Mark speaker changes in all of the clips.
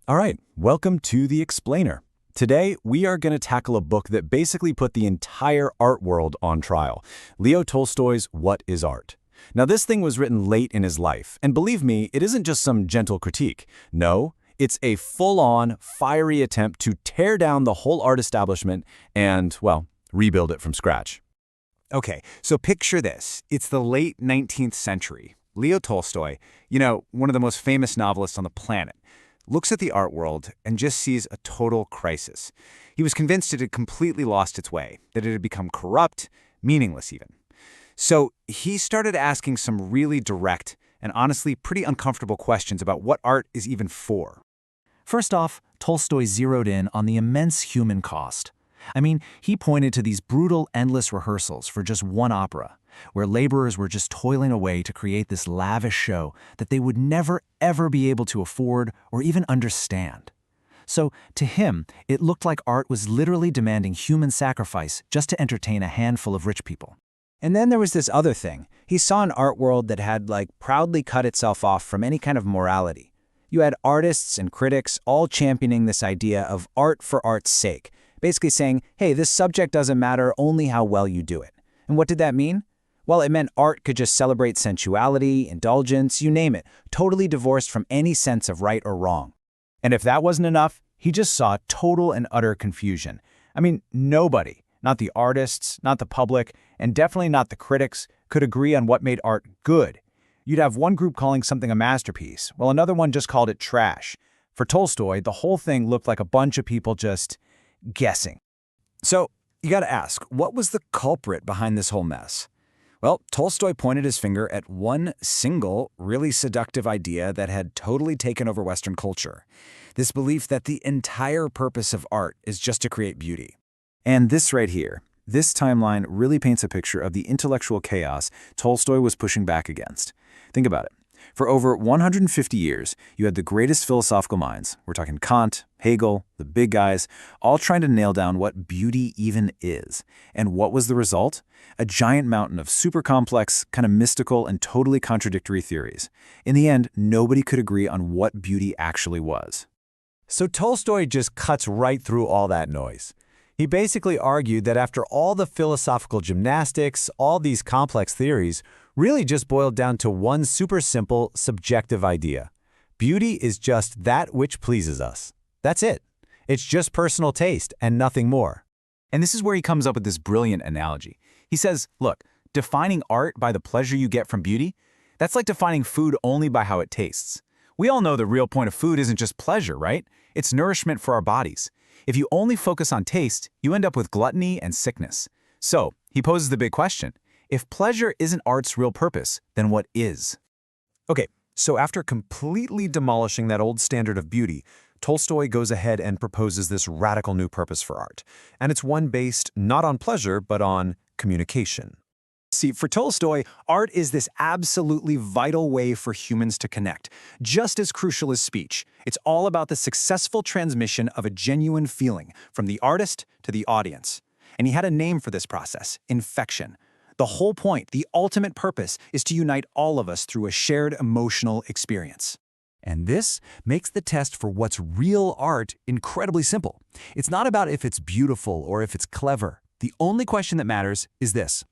Speaker 1: All right, welcome to The Explainer. Today, we are going to tackle a book that basically put the entire art world on trial, Leo Tolstoy's What Is Art? Now, this thing was written late in his life, and believe me, it isn't just some gentle critique. No, it's a full-on, fiery attempt to tear down the whole art establishment and, well, rebuild it from scratch.
Speaker 2: Okay, so picture this. It's the late 19th century. Leo Tolstoy, one of the most famous novelists on the planet, looks at the art world and just sees a total crisis. He was convinced it had completely lost its way, that it had become corrupt, meaningless even. So he started asking some really direct and honestly pretty uncomfortable questions about what art is even for.
Speaker 3: First off, Tolstoy zeroed in on the immense human cost. He pointed to these brutal, endless rehearsals for just one opera, where laborers were just toiling away to create this lavish show that they would never, ever be able to afford or even understand. So, to him, it looked like art was literally demanding human sacrifice just to entertain a handful of rich people.
Speaker 2: And then there was this other thing. He saw an art world that had, proudly cut itself off from any kind of morality. You had artists and critics all championing this idea of art for art's sake, basically saying, hey, this subject doesn't matter, only how well you do it. And what did that mean? Well, it meant art could just celebrate sensuality, indulgence, you name it, totally divorced from any sense of right or wrong. And if that wasn't enough, he just saw total and utter confusion. Nobody, not the artists, not the public, and definitely not the critics, could agree on what made art good. You'd have one group calling something a masterpiece, while another one just called it trash. For Tolstoy, the whole thing looked like a bunch of people just guessing. So, you gotta ask, what was the culprit behind this whole mess? Well, Tolstoy pointed his finger at one single, really seductive idea that had totally taken over Western culture. This belief that the entire purpose of art is just to create beauty.
Speaker 1: And this right here, this timeline really paints a picture of the intellectual chaos Tolstoy was pushing back against. Think about it. For over 150 years, you had the greatest philosophical minds, we're talking Kant, Hegel, the big guys, all trying to nail down what beauty even is. And what was the result? A giant mountain of super complex, kind of mystical, and totally contradictory theories. In the end, nobody could agree on what beauty actually was.
Speaker 4: So Tolstoy just cuts right through all that noise. He basically argued that after all the philosophical gymnastics, all these complex theories really just boiled down to one super simple, subjective idea. Beauty is just that which pleases us. That's it. It's just personal taste and nothing more.
Speaker 3: And this is where he comes up with this brilliant analogy. He says, look, defining art by the pleasure you get from beauty, that's like defining food only by how it tastes. We all know the real point of food isn't just pleasure, right? It's nourishment for our bodies. If you only focus on taste, you end up with gluttony and sickness. So, he poses the big question. If pleasure isn't art's real purpose, then what is?
Speaker 4: Okay, so after completely demolishing that old standard of beauty, Tolstoy goes ahead and proposes this radical new purpose for art. And it's one based not on pleasure, but on communication.
Speaker 2: See, for Tolstoy, art is this absolutely vital way for humans to connect, just as crucial as speech. It's all about the successful transmission of a genuine feeling from the artist to the audience. And he had a name for this process, infection. The whole point, the ultimate purpose, is to unite all of us through a shared emotional experience.
Speaker 1: And this makes the test for what's real art incredibly simple. It's not about if it's beautiful or if it's clever. The only question that matters is this.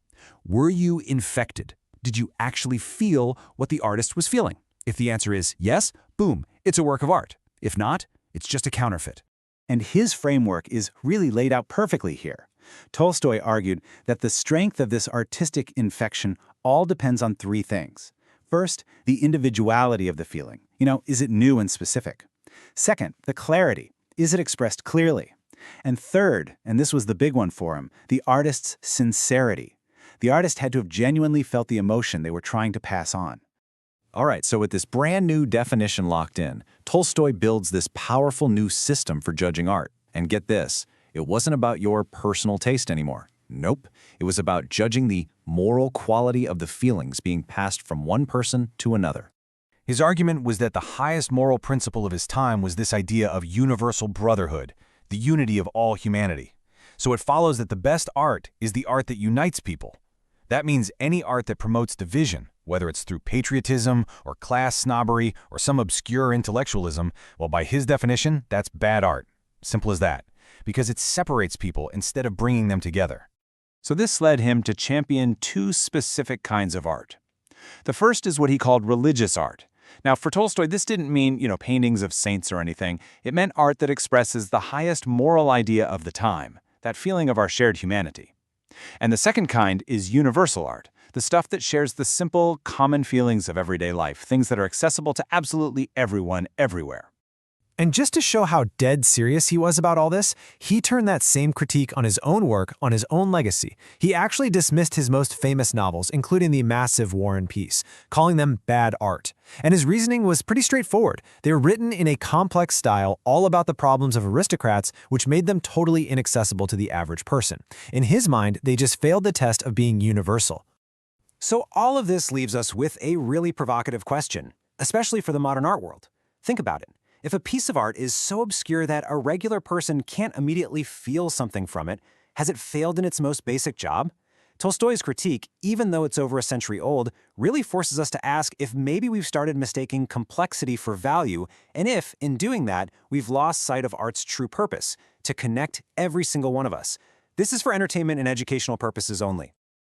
Speaker 1: Were you infected? Did you actually feel what the artist was feeling? If the answer is yes, boom, it's a work of art. If not, it's just a counterfeit.
Speaker 2: And his framework is really laid out perfectly here. Tolstoy argued that the strength of this artistic infection all depends on three things. First, the individuality of the feeling. Is it new and specific? Second, the clarity. Is it expressed clearly? And third, and this was the big one for him, the artist's sincerity. The artist had to have genuinely felt the emotion they were trying to pass on.
Speaker 1: All right, so with this brand new definition locked in, Tolstoy builds this powerful new system for judging art. And get this, it wasn't about your personal taste anymore. Nope, it was about judging the moral quality of the feelings being passed from one person to another.
Speaker 4: His argument was that the highest moral principle of his time was this idea of universal brotherhood, the unity of all humanity. So it follows that the best art is the art that unites people. That means any art that promotes division,
Speaker 1: Whether it's through patriotism, or class snobbery, or some obscure intellectualism, well, by his definition, that's bad art. Simple as that. Because it separates people instead of bringing them together.
Speaker 2: So this led him to champion two specific kinds of art. The first is what he called religious art. Now, for Tolstoy, this didn't mean, paintings of saints or anything. It meant art that expresses the highest moral idea of the time, that feeling of our shared humanity. And the second kind is universal art, the stuff that shares the simple, common feelings of everyday life, things that are accessible to absolutely everyone, everywhere.
Speaker 3: And just to show how dead serious he was about all this, he turned that same critique on his own work, on his own legacy. He actually dismissed his most famous novels, including the massive War and Peace, calling them bad art. And his reasoning was pretty straightforward. They were written in a complex style, all about the problems of aristocrats, which made them totally inaccessible to the average person. In his mind, they just failed the test of being universal.
Speaker 2: So all of this leaves us with a really provocative question, especially for the modern art world. Think about it. If a piece of art is so obscure that a regular person can't immediately feel something from it, has it failed in its most basic job? Tolstoy's critique, even though it's over a century old, really forces us to ask if maybe we've started mistaking complexity for value, and if, in doing that, we've lost sight of art's true purpose, to connect every single one of us. This is for entertainment and educational purposes only.